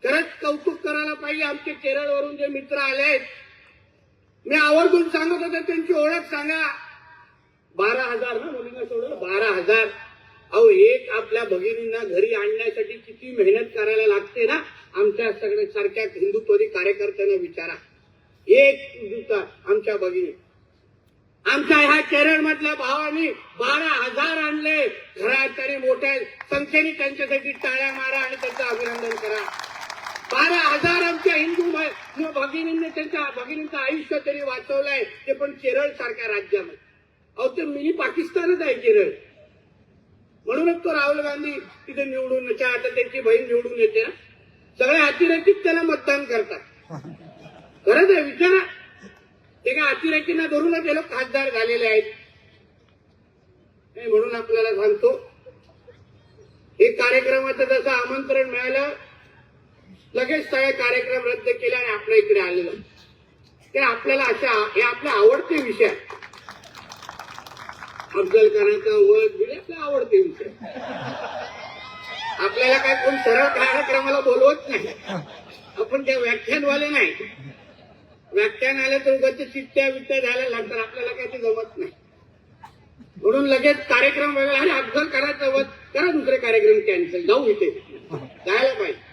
खरंच कौतुक करायला पाहिजे आमचे केरळवरून जे मित्र आले आहेत. मी आवर्जून सांगत होतो त्यांची ओळख सांगा. 12,000 ना मुलींना सोडलं, 12,000. अहो एक आपल्या भगिनींना घरी आणण्यासाठी किती मेहनत करायला लागते ना. आमच्या सगळ्या सारख्या हिंदुत्ववादी कार्यकर्त्यांना विचारा. एक दिवसा आमच्या भगिनी आमच्या ह्या केरळ मधल्या भावानी 12,000 आणले घरात आणि मोठ्या संख्येने त्यांच्यासाठी टाळ्या मारा आणि त्यांचं अभिनंदन करा. 12,000 आमच्या हिंदू भगिनींनी त्यांच्या भगिनींचं आयुष्य तरी वाचवलंय, ते पण केरळ सारख्या राज्यामध्ये. अहो ते मिनी पाकिस्तानच आहे केरळ. म्हणूनच तो राहुल गांधी तिथे निवडून येते. आता त्यांची बहीण निवडून येते ना. सगळे अतिरेकीच त्याला मतदान करतात. खरंच आहे, विचारा. ते काय अतिरेकींना धरूनच हे लोक खासदार झालेले आहेत. म्हणून आपल्याला सांगतो, हे कार्यक्रमाचं जसं आमंत्रण मिळालं लगेच सगळे कार्यक्रम रद्द केले आणि आपल्या इकडे आलेलं. ते आपल्याला हे आपले आवडते विषय आहेत. अफजल खानाचा वध बिल आपले आवडते विषय. आपल्याला काय कोण सरळ कार्यक्रमाला बोलवत नाही. आपण त्या व्याख्यानवाले नाही. व्याख्यान आलं तर उगाच चिठ्ठ्या बिट्ट्या द्यायला लागतात. आपल्याला काही ते जमत नाही. म्हणून लगेच कार्यक्रम वेगळा आणि अफजल खानाचा वध करा, दुसरे कार्यक्रम कॅन्सल. जाऊ इथे जायला पाहिजे.